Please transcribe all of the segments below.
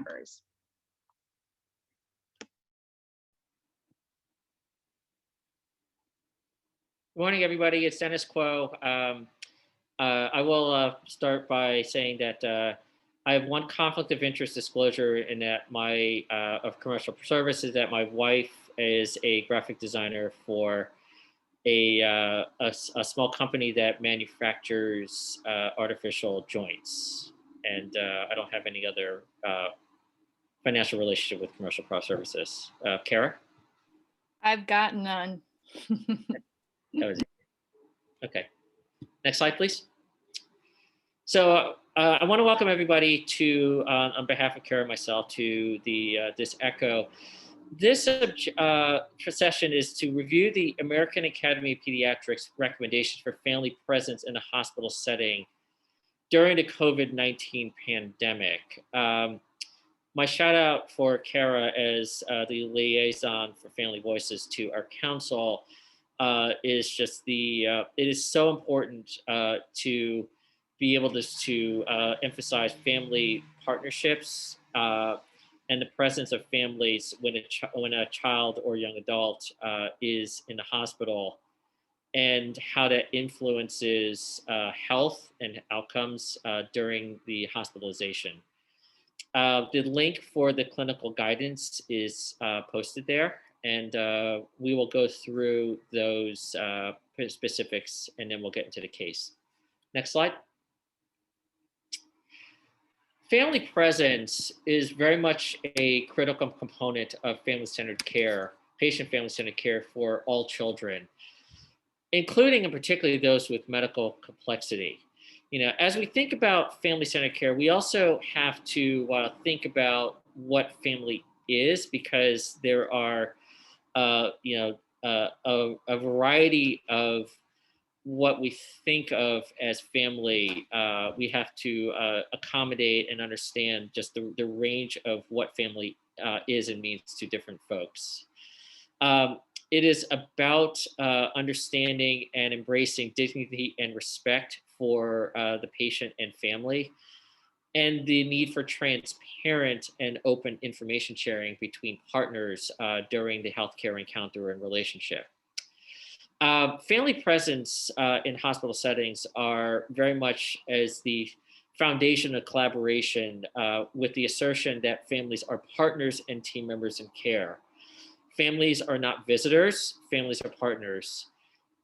occurs. Good morning, everybody. It's Dennis Quo. I will start by saying that I have one conflict of interest disclosure in that my of commercial service is that my wife is a graphic designer for a small company that manufactures artificial joints, and I don't have any other financial relationship with commercial pro services. Kara? I've got none. That was it. Okay. Next slide, please. So I want to welcome everybody to, on behalf of Kara and myself, to the this ECHO. This session is to review the American Academy of Pediatrics recommendations for family presence in a hospital setting during the COVID-19 pandemic. My shout out for Kara as the liaison for Family Voices to our council is just it is so important to be able to emphasize family partnerships and the presence of families when a child or young adult is in the hospital, and how that influences health and outcomes during the hospitalization. The link for the clinical guidance is posted there, and we will go through those specifics, and then we'll get into the case. Next slide. Family presence is very much a critical component of family-centered care, patient family-centered care for all children, including and particularly those with medical complexity. You know, as we think about family-centered care, we also have to think about what family is, because there are, a variety of what we think of as family. We have to accommodate and understand just the range of what family is and means to different folks. It is about understanding and embracing dignity and respect for the patient and family, and the need for transparent and open information sharing between partners during the healthcare encounter and relationship. Family presence in hospital settings are very much as the foundation of collaboration, with the assertion that families are partners and team members in care. Families are not visitors, families are partners.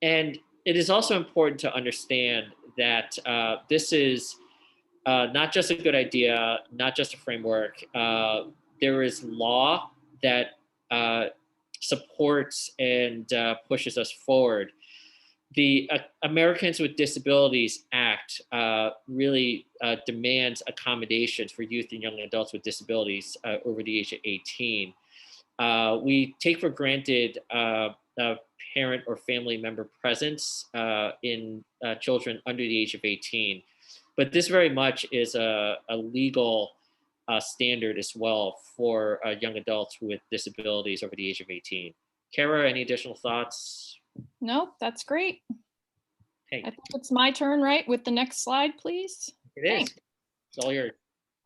And it is also important to understand that this is not just a good idea, not just a framework. There is law that supports and pushes us forward. The Americans with Disabilities Act really demands accommodations for youth and young adults with disabilities over the age of 18. We take for granted parent or family member presence in children under the age of 18, but this very much is a legal standard as well for young adults with disabilities over the age of 18. Kara, any additional thoughts? No, that's great. Hey. I think it's my turn, right? With the next slide, please. It is. Thanks. It's all yours.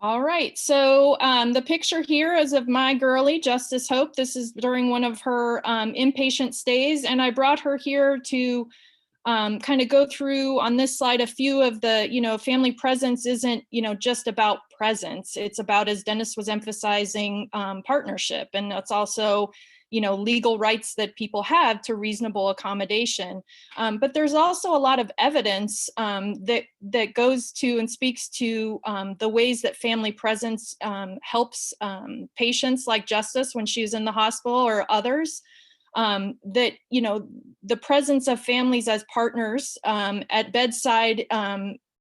All right, so the picture here is of my girlie, Justice Hope. This is during one of her inpatient stays, and I brought her here to kind of go through on this slide a few of the, family presence isn't, just about presence. It's about, as Dennis was emphasizing, partnership, and it's also, legal rights that people have to reasonable accommodation. But there's also a lot of evidence that goes to and speaks to the ways that family presence helps patients like Justice when she was in the hospital, or others. That, the presence of families as partners at bedside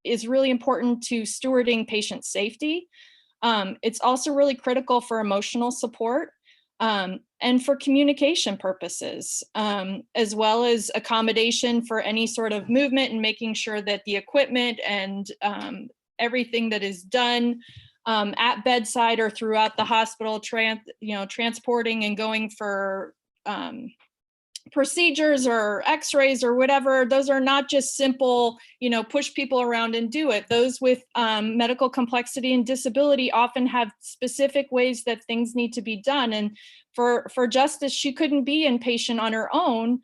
is really important to stewarding patient safety. It's also really critical for emotional support. And for communication purposes, as well as accommodation for any sort of movement, and making sure that the equipment and everything that is done at bedside or throughout the hospital, transporting and going for procedures or x-rays or whatever, those are not just simple, push people around and do it. Those with medical complexity and disability often have specific ways that things need to be done. And for Justice, she couldn't be inpatient on her own,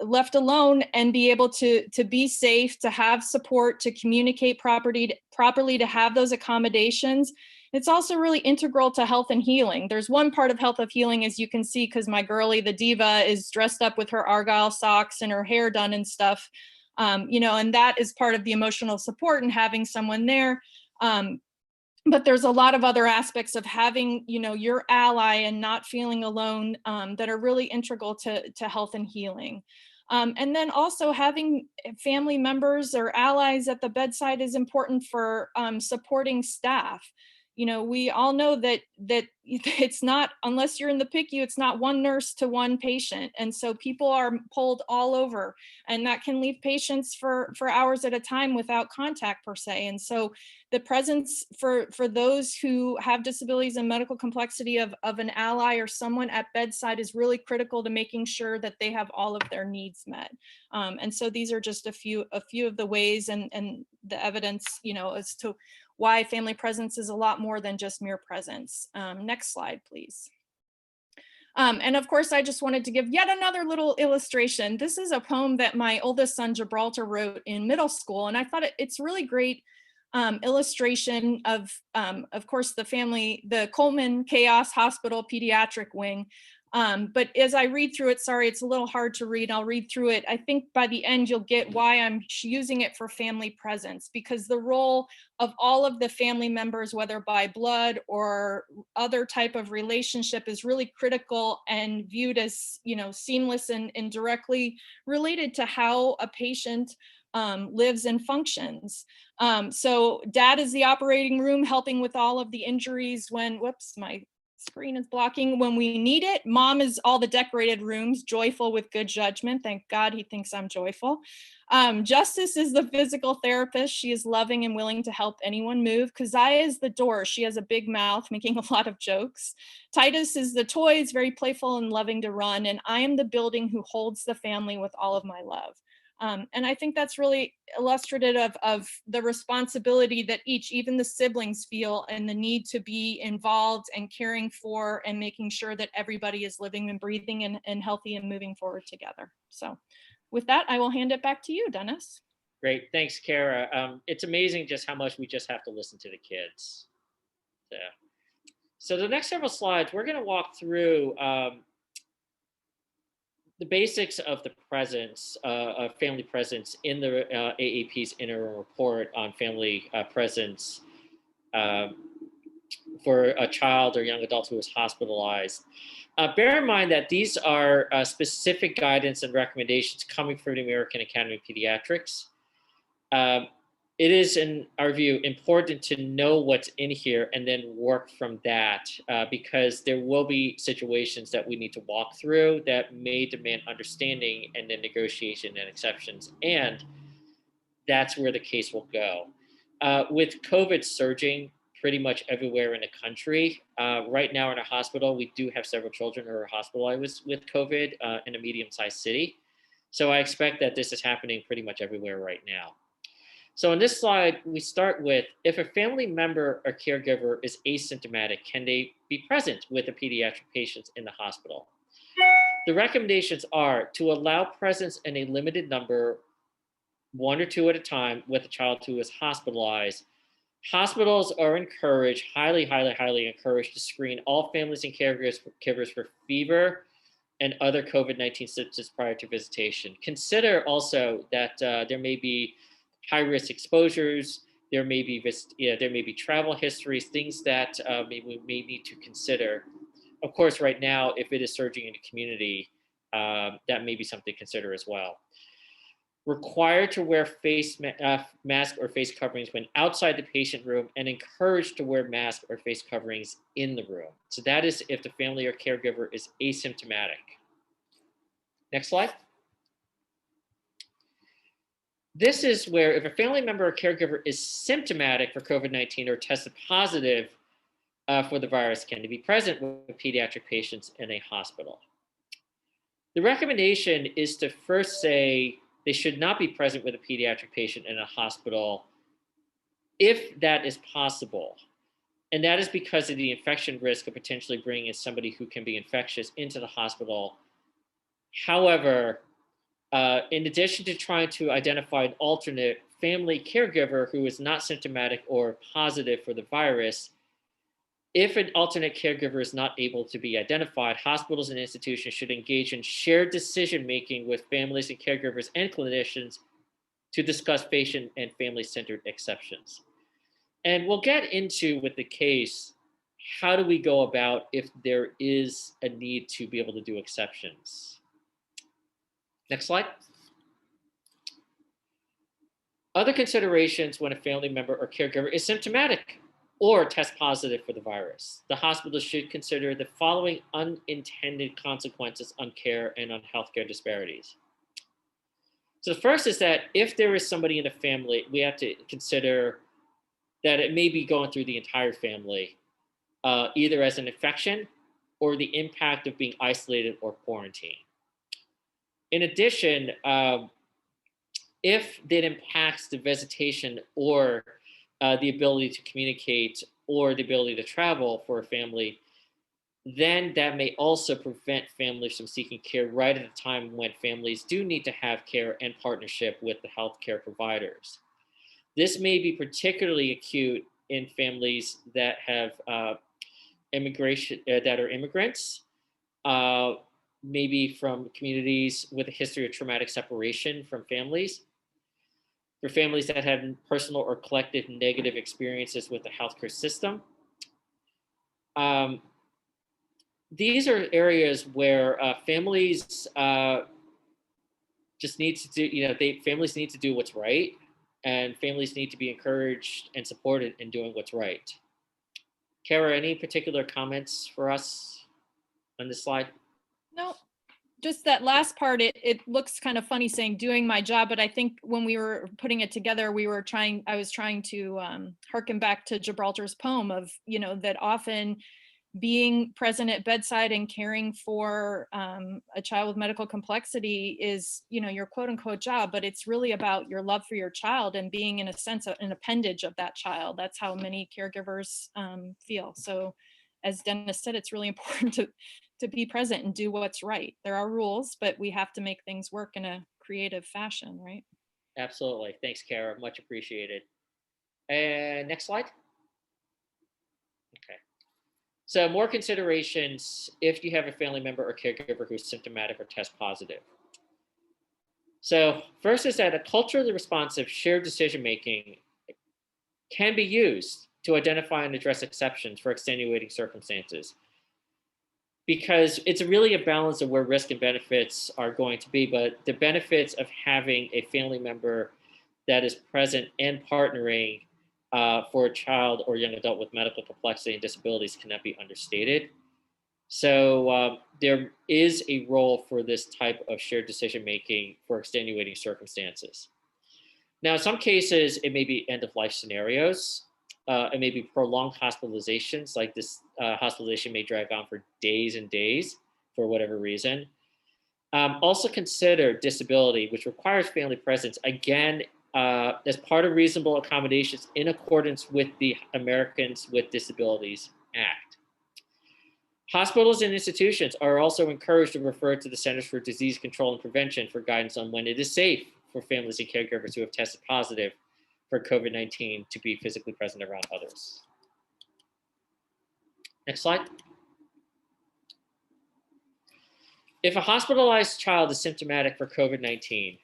left alone, and be able to be safe, to have support, to communicate properly, to have those accommodations. It's also really integral to health and healing. There's one part of health of healing, as you can see, because my girlie, the diva, is dressed up with her Argyle socks and her hair done and stuff, and that is part of the emotional support and having someone there. But there's a lot of other aspects of having, your ally and not feeling alone, that are really integral to health and healing. And then also having family members or allies at the bedside is important for supporting staff. We all know that it's not, unless you're in the PICU, it's not one nurse to one patient. And so people are pulled all over, and that can leave patients for hours at a time without contact per se. And so the presence for those who have disabilities and medical complexity of an ally or someone at bedside is really critical to making sure that they have all of their needs met. And so these are just a few of the ways and the evidence, as to why family presence is a lot more than just mere presence. Next slide, please. And of course, I just wanted to give yet another little illustration. This is a poem that my oldest son, Gibraltar, wrote in middle school. And I thought it's really great illustration of course, the CoIIN Chaos Hospital Pediatric Wing. But as I read through it, sorry, it's a little hard to read. I'll read through it. I think by the end, you'll get why I'm using it for family presence, because the role of all of the family members, whether by blood or other type of relationship, is really critical and viewed as, seamless and directly related to how a patient lives and functions. So dad is the operating room, helping with all of the injuries when, whoops, my screen is blocking, when we need it. Mom is all the decorated rooms, joyful with good judgment. Thank God he thinks I'm joyful. Justice is the physical therapist. She is loving and willing to help anyone move. Keziah is the door. She has a big mouth, making a lot of jokes. Titus is the toys, very playful and loving to run. And I am the building who holds the family with all of my love. And I think that's really illustrative of the responsibility that even the siblings feel, and the need to be involved and caring for and making sure that everybody is living and breathing and healthy and moving forward together. So with that, I will hand it back to you, Dennis. Great, thanks, Kara. It's amazing just how much we just have to listen to the kids. So the next several slides, we're going to walk through the basics of the presence of family presence in the AAP's interim report on family presence for a child or young adult who is hospitalized. Bear in mind that these are specific guidance and recommendations coming from the American Academy of Pediatrics. It is, in our view, important to know what's in here and then work from that, because there will be situations that we need to walk through that may demand understanding and then negotiation and exceptions, and that's where the case will go. With COVID surging pretty much everywhere in the country, right now in a hospital, we do have several children who are hospitalized with COVID in a medium-sized city. So I expect that this is happening pretty much everywhere right now. So in this slide, we start with, if a family member or caregiver is asymptomatic, can they be present with the pediatric patients in the hospital? The recommendations are to allow presence in a limited number, 1 or 2 at a time, with a child who is hospitalized. Hospitals are encouraged, highly encouraged, to screen all families and caregivers for fever and other COVID-19 symptoms prior to visitation. Consider also that there may be high-risk exposures, there may be travel histories, things that we may need to consider. Of course, right now, if it is surging in the community, that may be something to consider as well. Required to wear face mask or face coverings when outside the patient room, and encouraged to wear mask or face coverings in the room. So that is if the family or caregiver is asymptomatic. Next slide. This is where if a family member or caregiver is symptomatic for COVID-19 or tested positive for the virus, can they be present with pediatric patients in a hospital? The recommendation is to first say they should not be present with a pediatric patient in a hospital if that is possible. And that is because of the infection risk of potentially bringing in somebody who can be infectious into the hospital. However, in addition to trying to identify an alternate family caregiver who is not symptomatic or positive for the virus, if an alternate caregiver is not able to be identified, hospitals and institutions should engage in shared decision-making with families and caregivers and clinicians to discuss patient and family-centered exceptions. And we'll get into, with the case, how do we go about if there is a need to be able to do exceptions. Next slide. Other considerations when a family member or caregiver is symptomatic or test positive for the virus. The hospital should consider the following unintended consequences on care and on healthcare disparities. So the first is that if there is somebody in the family, we have to consider that it may be going through the entire family, either as an infection or the impact of being isolated or quarantined. In addition, if that impacts the visitation or the ability to communicate or the ability to travel for a family, then that may also prevent families from seeking care right at the time when families do need to have care and partnership with the healthcare providers. This may be particularly acute in families that have immigration, that are immigrants, maybe from communities with a history of traumatic separation from families, for families that have personal or collective negative experiences with the healthcare system. These are areas where families just need to do, families need to do what's right, and families need to be encouraged and supported in doing what's right. Kara, any particular comments for us on this slide? No, just that last part, it looks kind of funny saying doing my job, but I think when we were putting it together, I was trying to harken back to Gibraltar's poem of, that often being present at bedside and caring for a child with medical complexity is, your quote unquote job, but it's really about your love for your child and being, in a sense, an appendage of that child. That's how many caregivers feel. So as Dennis said, it's really important to be present and do what's right. There are rules, but we have to make things work in a creative fashion, right? Absolutely. Thanks, Kara. Much appreciated. And next slide. Okay. So more considerations if you have a family member or caregiver who's symptomatic or test positive. So first is that a culturally responsive shared decision-making can be used to identify and address exceptions for extenuating circumstances, because it's really a balance of where risk and benefits are going to be, but the benefits of having a family member that is present and partnering for a child or young adult with medical complexity and disabilities cannot be understated. So there is a role for this type of shared decision-making for extenuating circumstances. Now, in some cases, it may be end-of-life scenarios. It may be prolonged hospitalizations, like this hospitalization may drag on for days and days for whatever reason. Also consider disability, which requires family presence, again, as part of reasonable accommodations in accordance with the Americans with Disabilities Act. Hospitals and institutions are also encouraged to refer to the Centers for Disease Control and Prevention for guidance on when it is safe for families and caregivers who have tested positive for COVID-19 to be physically present around others. Next slide. If a hospitalized child is symptomatic for COVID-19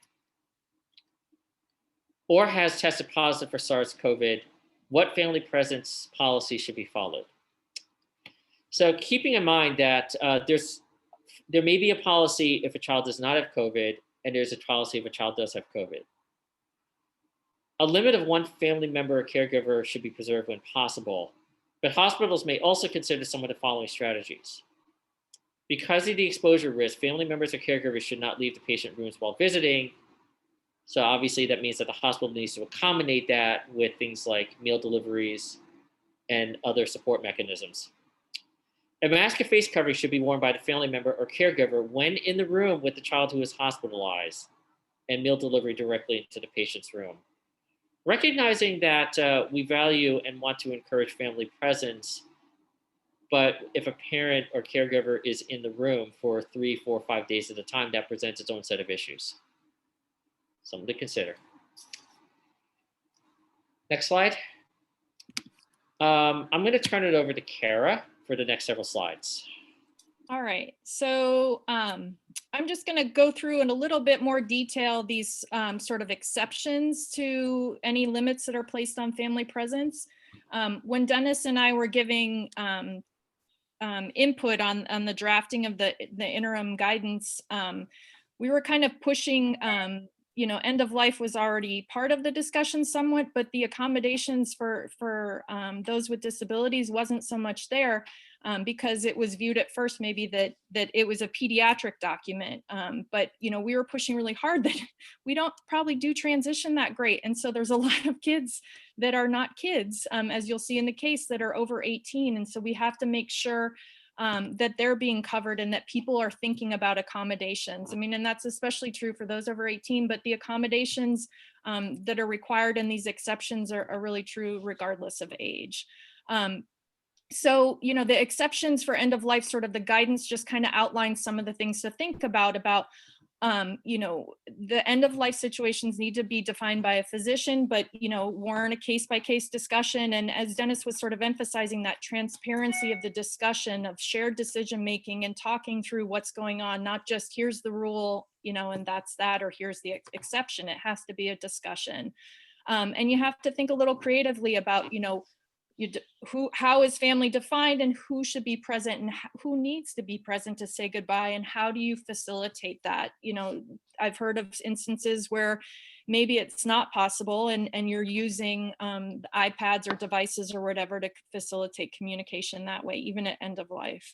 or has tested positive for SARS-CoV, what family presence policy should be followed? So keeping in mind that there may be a policy if a child does not have COVID, and there's a policy if a child does have COVID. A limit of one family member or caregiver should be preserved when possible, but hospitals may also consider some of the following strategies. Because of the exposure risk, family members or caregivers should not leave the patient rooms while visiting. So obviously that means that the hospital needs to accommodate that with things like meal deliveries and other support mechanisms. A mask and face covering should be worn by the family member or caregiver when in the room with the child who is hospitalized, and meal delivery directly into the patient's room. Recognizing that we value and want to encourage family presence, but if a parent or caregiver is in the room for 3, 4, 5 days at a time, that presents its own set of issues. Something to consider. Next slide. I'm going to turn it over to Kara for the next several slides. All right, so I'm just going to go through in a little bit more detail these sort of exceptions to any limits that are placed on family presence. When Dennis and I were giving input on the drafting of the interim guidance, we were kind of pushing, end of life was already part of the discussion somewhat, but the accommodations for those with disabilities wasn't so much there. Because it was viewed at first maybe that it was a pediatric document, but we were pushing really hard that we don't probably do transition that great, and so there's a lot of kids that are not kids, as you'll see in the case, that are over 18, and so we have to make sure that they're being covered and that people are thinking about accommodations. I mean, and that's especially true for those over 18, but the accommodations that are required in these exceptions are really true regardless of age. So, the exceptions for end of life, sort of the guidance just kind of outlines some of the things to think about, the end of life situations need to be defined by a physician, but, warrant a case by case discussion. And as Dennis was sort of emphasizing, that transparency of the discussion, of shared decision making and talking through what's going on, not just here's the rule, and that's that, or here's the exception. It has to be a discussion. And you have to think a little creatively about, how is family defined and who should be present and who needs to be present to say goodbye, and how do you facilitate that? I've heard of instances where maybe it's not possible and you're using iPads or devices or whatever to facilitate communication that way, even at end of life.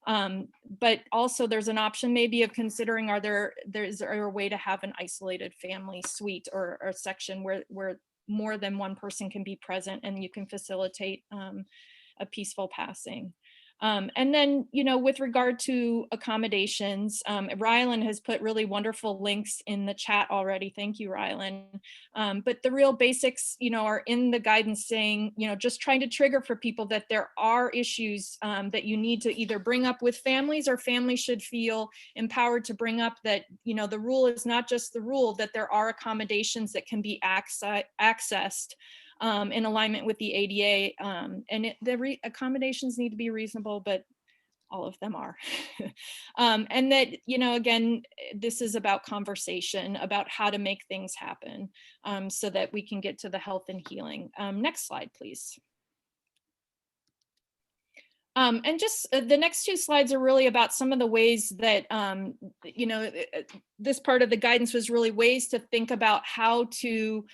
But also there's an option maybe of considering, is there a way to have an isolated family suite or a section where more than one person can be present and you can facilitate a peaceful passing. And then, with regard to accommodations, Rylan has put really wonderful links in the chat already. Thank you, Rylan. But the real basics, are in the guidance saying, just trying to trigger for people that there are issues that you need to either bring up with families, or families should feel empowered to bring up that, the rule is not just the rule, that there are accommodations that can be accessed in alignment with the ADA, and the accommodations need to be reasonable, but all of them are. And that, again, this is about conversation about how to make things happen so that we can get to the health and healing. Next slide, please. And just the next two slides are really about some of the ways that, this part of the guidance was really ways to think about how to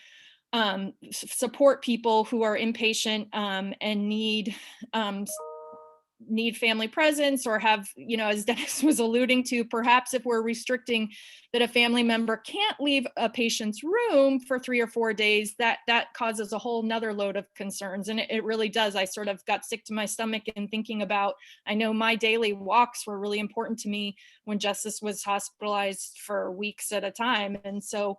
support people who are inpatient and need family presence, or have, as Dennis was alluding to, perhaps if we're restricting that a family member can't leave a patient's room for 3 or 4 days, that causes a whole nother load of concerns. And it really does. I sort of got sick to my stomach in thinking about, I know my daily walks were really important to me when Justice was hospitalized for weeks at a time. And so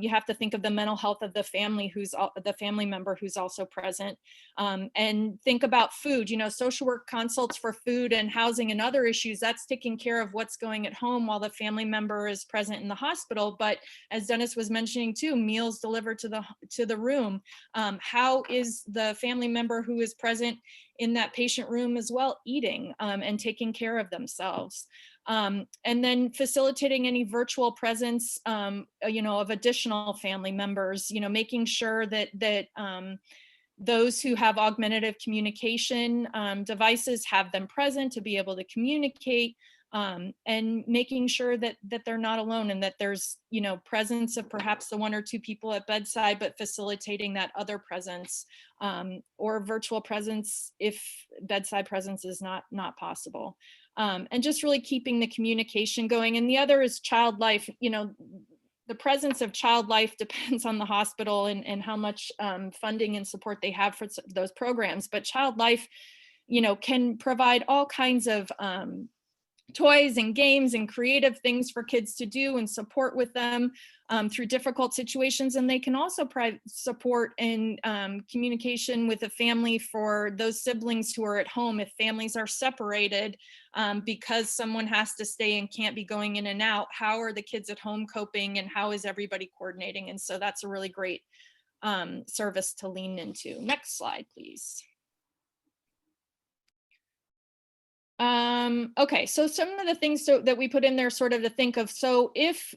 you have to think of the mental health of the family the family member who's also present, and think about food. Social work consults for food and housing and other issues, that's taking care of what's going at home while the family member is present in the hospital. But as Dennis was mentioning too, meals delivered to the room. How is the family member who is present in that patient room as well eating and taking care of themselves? And then facilitating any virtual presence, of additional family members, making sure that those who have augmentative communication devices have them present to be able to communicate, and making sure that they're not alone, and that there's, presence of perhaps the 1 or 2 people at bedside, but facilitating that other presence, or virtual presence if bedside presence is not possible. And just really keeping the communication going. And the other is child life. The presence of child life depends on the hospital and how much funding and support they have for those programs. But child life can provide all kinds of toys and games and creative things for kids to do and support with them through difficult situations. And they can also provide support and communication with the family for those siblings who are at home. If families are separated because someone has to stay and can't be going in and out, how are the kids at home coping and how is everybody coordinating? And so that's a really great service to lean into. Next slide, please. Okay, so some of the things that we put in there sort of to think of, so if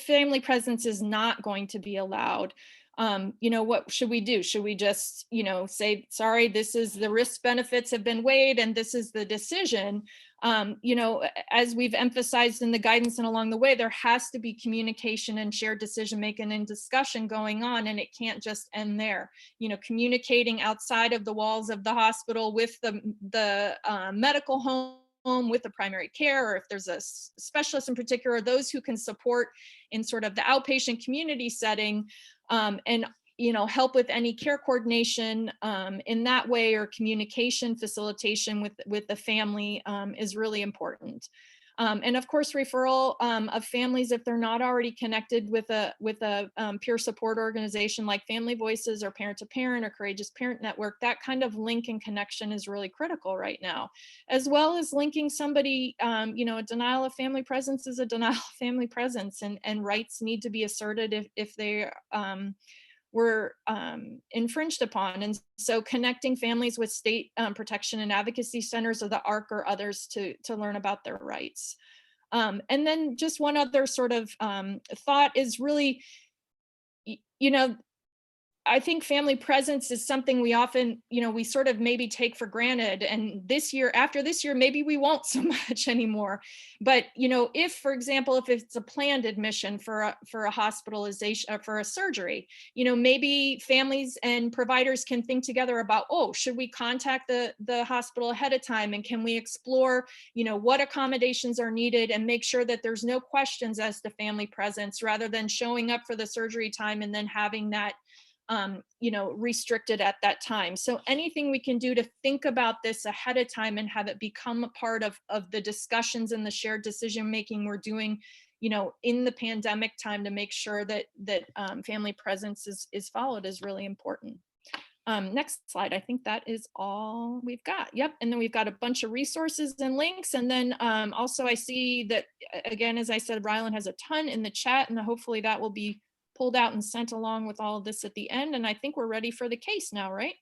family presence is not going to be allowed, what should we do? Should we just, say, sorry, this is the risk benefits have been weighed and this is the decision? As we've emphasized in the guidance and along the way, there has to be communication and shared decision making and discussion going on, and it can't just end there. Communicating outside of the walls of the hospital with the medical home, with the primary care, or if there's a specialist in particular, those who can support in sort of the outpatient community setting, and help with any care coordination in that way, or communication facilitation with the family is really important. And of course, referral of families if they're not already connected with a peer support organization like Family Voices or Parent to Parent or Courageous Parent Network. That kind of link and connection is really critical right now, as well as linking somebody. A denial of family presence is a denial of family presence, and rights need to be asserted if they were infringed upon. And so connecting families with state protection and advocacy centers of the ARC or others to learn about their rights. And then just one other sort of thought is really, I think family presence is something we often, we sort of maybe take for granted. And after this year, maybe we won't so much anymore. But, if, for example, if it's a planned admission for a hospitalization, for a surgery, maybe families and providers can think together about, oh, should we contact the hospital ahead of time? And can we explore, what accommodations are needed and make sure that there's no questions as to family presence, rather than showing up for the surgery time and then having that restricted at that time. So anything we can do to think about this ahead of time and have it become a part of the discussions and the shared decision making we're doing, in the pandemic time, to make sure that family presence is followed is really important. Next slide. I think that is all we've got. Yep. And then we've got a bunch of resources and links. And then also I see that, again, as I said, Rylan has a ton in the chat, and hopefully that will be pulled out and sent along with all of this at the end. And I think we're ready for the case now, right?